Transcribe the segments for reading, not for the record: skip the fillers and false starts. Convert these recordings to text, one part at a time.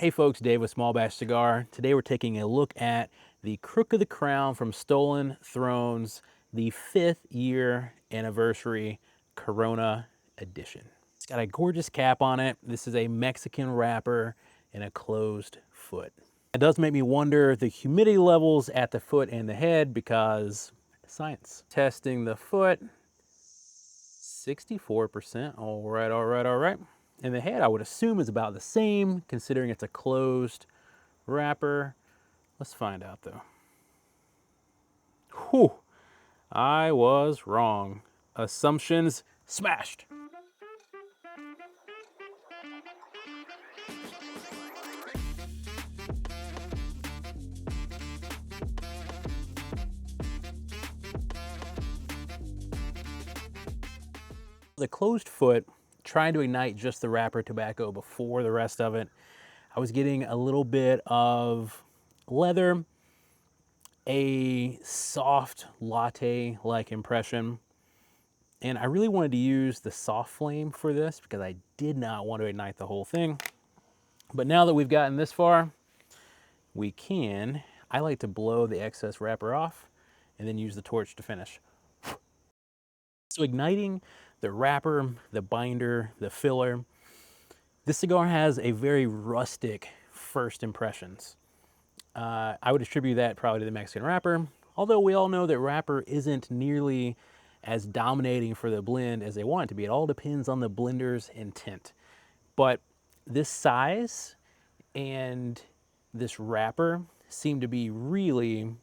Hey folks, Dave with Small Batch Cigar. Today we're taking a look at the Crook of the Crown from Stolen Thrones, the 5th year anniversary Corona edition. It's got a gorgeous cap on it. This is a Mexican wrapper and a closed foot. It does make me wonder the humidity levels at the foot and the head because science. Testing the foot, 64%. All right, all right, all right. And the head, I would assume, is about the same, considering it's a closed wrapper. Let's find out, though. Whew, I was wrong. Assumptions smashed. The closed foot, trying to ignite just the wrapper tobacco before the rest of it. I was getting a little bit of leather, a soft latte-like impression. And I really wanted to use the soft flame for this because I did not want to ignite the whole thing. But now that we've gotten this far, we can. I like to blow the excess wrapper off and then use the torch to finish. So igniting the wrapper, the binder, the filler, this cigar has a very rustic first impressions. I would attribute that probably to the Mexican wrapper, although we all know that wrapper isn't nearly as dominating for the blend as they want it to be. It all depends on the blender's intent. But this size and this wrapper seem to be really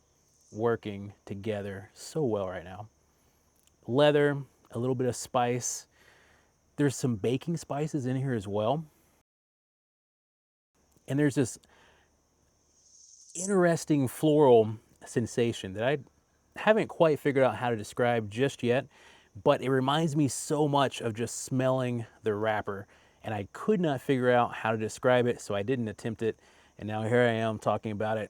working together so well right now. Leather, a little bit of spice. There's some baking spices in here as well. And there's this interesting floral sensation that I haven't quite figured out how to describe just yet, but it reminds me so much of just smelling the wrapper, and I could not figure out how to describe it, so I didn't attempt it, and now here I am talking about it.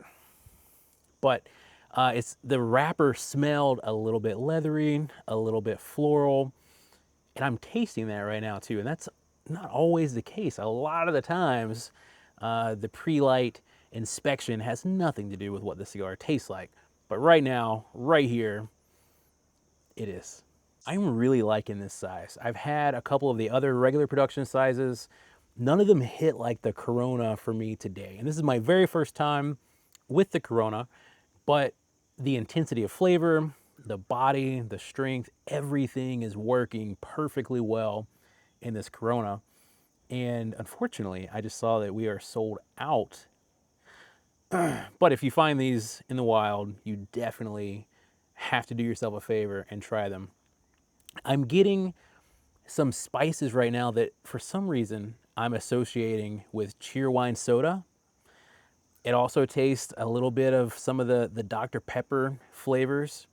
But it's the wrapper smelled a little bit leathery, a little bit floral, and I'm tasting that right now too, and that's not always the case. A lot of the times, the pre-light inspection has nothing to do with what the cigar tastes like. But right now, right here, it is. I'm really liking this size. I've had a couple of the other regular production sizes. None of them hit like the Corona for me today. And this is my very first time with the Corona, but the intensity of flavor, the body, the strength, everything is working perfectly well in this Corona. And unfortunately, I just saw that we are sold out. But if you find these in the wild, you definitely have to do yourself a favor and try them. I'm getting some spices right now that for some reason I'm associating with Cheerwine soda. It also tastes a little bit of some of the Dr. Pepper flavors.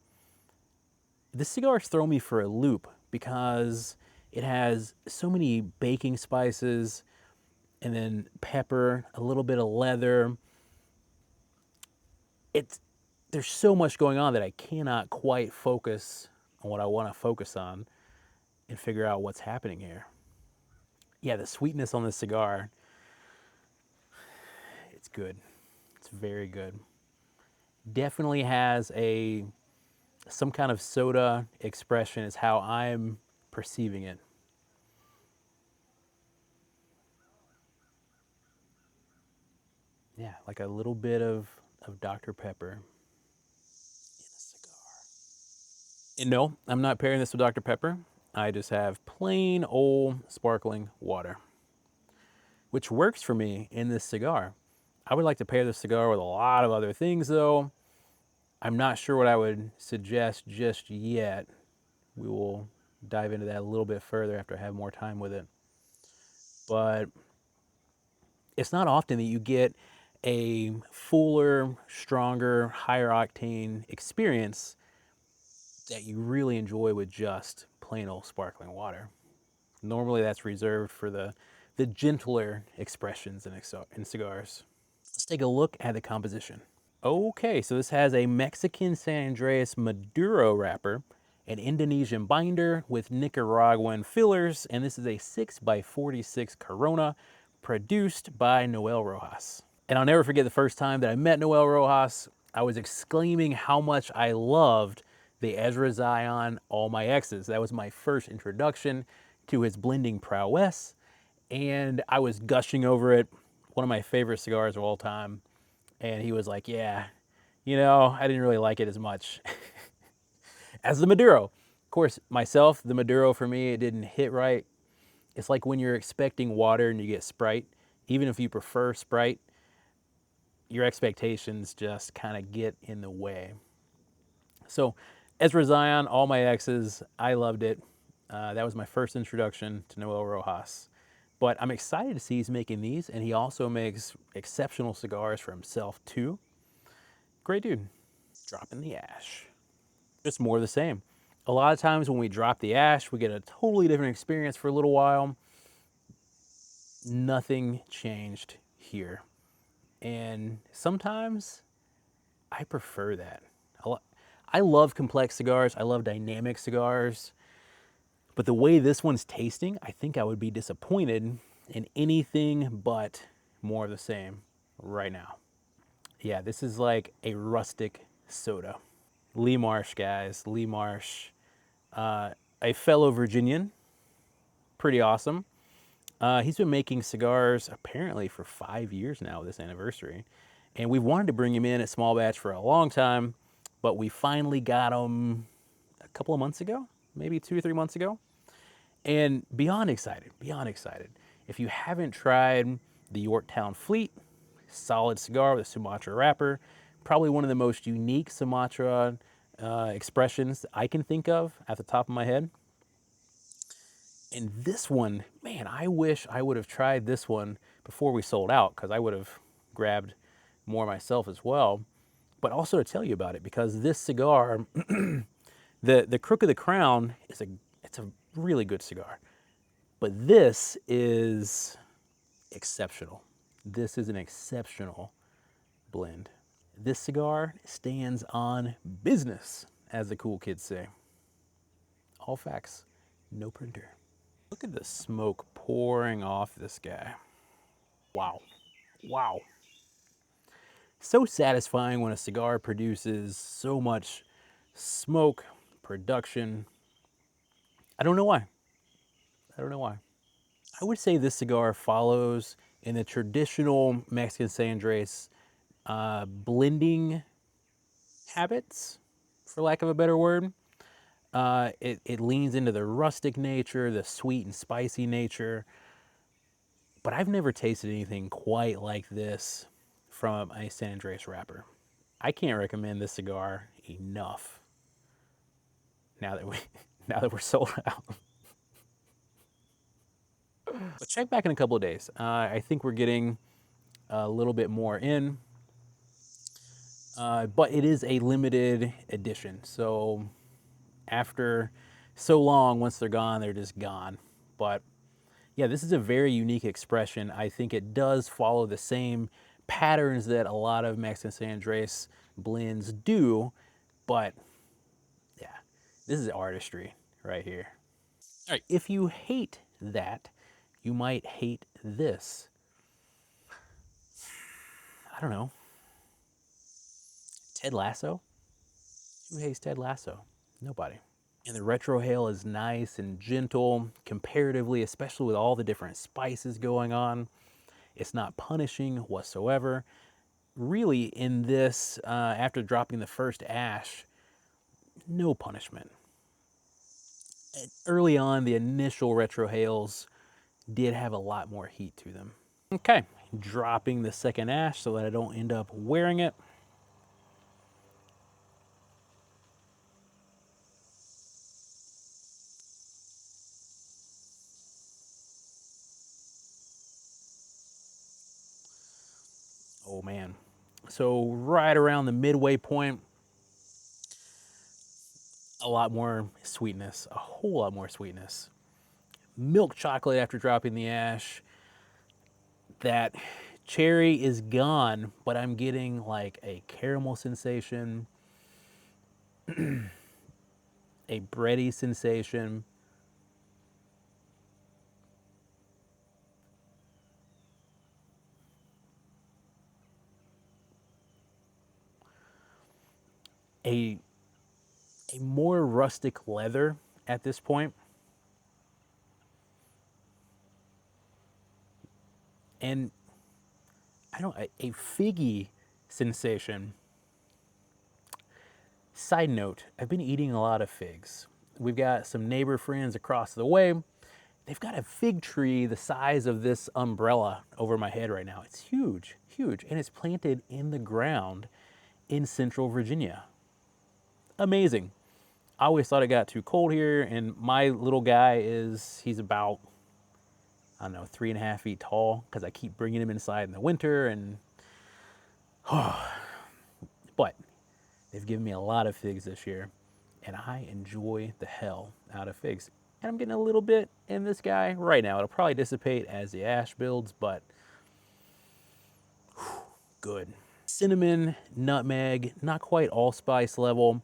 This cigar's thrown me for a loop because it has so many baking spices and then pepper, a little bit of leather. There's so much going on that I cannot quite focus on what I want to focus on and figure out what's happening here. Yeah, the sweetness on this cigar, it's good. It's very good. Definitely has some kind of soda expression is how I'm perceiving it. Yeah, like a little bit of Dr. Pepper in a cigar. And no, I'm not pairing this with Dr. Pepper. I just have plain old sparkling water, which works for me in this cigar. I would like to pair this cigar with a lot of other things though. I'm not sure what I would suggest just yet. We will dive into that a little bit further after I have more time with it. But it's not often that you get a fuller, stronger, higher octane experience that you really enjoy with just plain old sparkling water. Normally that's reserved for the gentler expressions in cigars. Let's take a look at the composition. Okay, so this has a Mexican San Andreas Maduro wrapper, an Indonesian binder with Nicaraguan fillers, and this is a 6x46 Corona produced by Noel Rojas. And I'll never forget the first time that I met Noel Rojas. I was exclaiming how much I loved the Ezra Zion All My Exes. That was my first introduction to his blending prowess, and I was gushing over it. One of my favorite cigars of all time. And he was like, yeah, you know, I didn't really like it as much as the Maduro. Of course, myself, the Maduro for me, it didn't hit right. It's like when you're expecting water and you get Sprite. Even if you prefer Sprite, your expectations just kind of get in the way. So, Ezra Zion, All My Exes, I loved it. That was my first introduction to Noel Rojas. But I'm excited to see he's making these, and he also makes exceptional cigars for himself too. Great dude. Dropping the ash. Just more of the same. A lot of times when we drop the ash, we get a totally different experience for a little while. Nothing changed here. And sometimes I prefer that. I love complex cigars. I love dynamic cigars. But the way this one's tasting, I think I would be disappointed in anything but more of the same right now. Yeah, this is like a rustic soda. Lee Marsh, guys. Lee Marsh. A fellow Virginian. Pretty awesome. He's been making cigars apparently for 5 years now, this anniversary. And we've wanted to bring him in at small batch for a long time, but we finally got him a couple of months ago, maybe 2 or 3 months ago. And beyond excited, beyond excited. If you haven't tried the Yorktown Fleet, solid cigar with a Sumatra wrapper, probably one of the most unique Sumatra expressions I can think of at the top of my head. And this one, man, I wish I would have tried this one before we sold out, because I would have grabbed more myself as well. But also to tell you about it, because this cigar, the Crook of the Crown, it's a really good cigar. But this is exceptional. This is an exceptional blend. This cigar stands on business, as the cool kids say. All facts, no printer. Look at the smoke pouring off this guy. Wow. Wow. So satisfying when a cigar produces so much smoke, production. I don't know why. I don't know why. I would say this cigar follows in the traditional Mexican San Andres blending habits, for lack of a better word. It leans into the rustic nature, the sweet and spicy nature, but I've never tasted anything quite like this from a San Andres wrapper. I can't recommend this cigar enough now that we now that we're sold out. But check back in a couple of days. I think we're getting a little bit more in, but it is a limited edition. So after so long, once they're gone, they're just gone. But yeah, this is a very unique expression. I think it does follow the same patterns that a lot of Mexican San Andres blends do, but yeah, this is artistry right here. All right, if you hate that, you might hate this. I don't know. Ted Lasso? Who hates Ted Lasso? Nobody. And the retrohale is nice and gentle comparatively, especially with all the different spices going on. It's not punishing whatsoever. Really, in this, after dropping the first ash, no punishment. Early on, the initial retrohales did have a lot more heat to them. Okay, dropping the second ash so that I don't end up wearing it. Oh man. So right around the midway point, a lot more sweetness, a whole lot more sweetness. Milk chocolate after dropping the ash. That cherry is gone, but I'm getting like a caramel sensation, a bready sensation. a more rustic leather at this point, and I don't a figgy sensation. Side note, I've been eating a lot of figs. We've got some neighbor friends across the way. They've got a fig tree the size of this umbrella over my head right now. It's huge, huge, and it's planted in the ground in Central Virginia. Amazing. I always thought it got too cold here, and my little guy he's about, I don't know, 3.5 feet tall because I keep bringing him inside in the winter, and but they've given me a lot of figs this year, and I enjoy the hell out of figs. And I'm getting a little bit in this guy right now. It'll probably dissipate as the ash builds, but good. Cinnamon, nutmeg, not quite allspice level,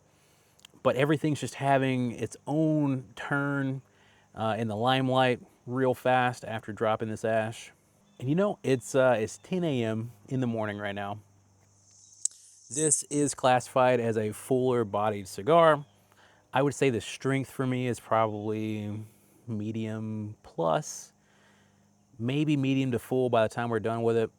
but everything's just having its own turn in the limelight real fast after dropping this ash. And you know, it's 10 a.m. in the morning right now. This is classified as a fuller bodied cigar. I would say the strength for me is probably medium plus, maybe medium to full by the time we're done with it.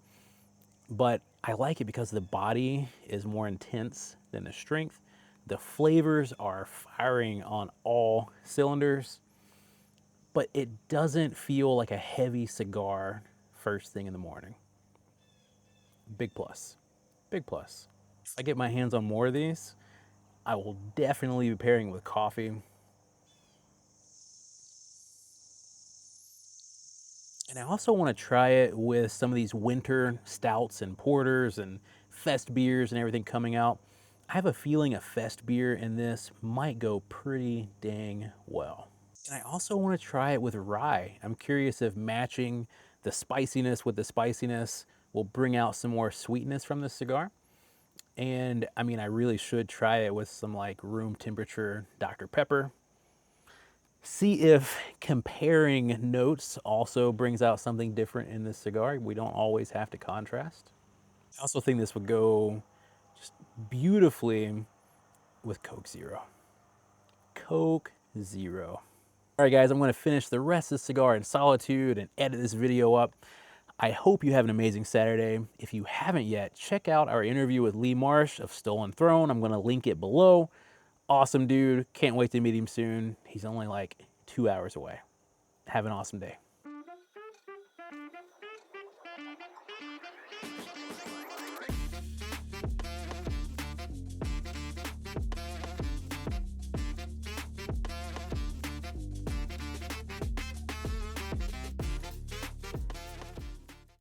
But I like it because the body is more intense than the strength. The flavors are firing on all cylinders, but it doesn't feel like a heavy cigar first thing in the morning. Big plus. Big plus. If I get my hands on more of these, I will definitely be pairing with coffee. And I also want to try it with some of these winter stouts and porters and fest beers and everything coming out. I have a feeling a fest beer in this might go pretty dang well. And I also want to try it with rye. I'm curious if matching the spiciness with the spiciness will bring out some more sweetness from this cigar. And I mean, I really should try it with some like room temperature Dr. Pepper. See if comparing notes also brings out something different in this cigar. We don't always have to contrast. I also think this would go just beautifully with Coke Zero. Coke Zero. All right, guys, I'm going to finish the rest of the cigar in solitude and edit this video up. I hope you have an amazing Saturday. If you haven't yet, check out our interview with Lee Marsh of Stolen Throne. I'm going to link it below. Awesome dude. Can't wait to meet him soon. He's only like 2 hours away. Have an awesome day.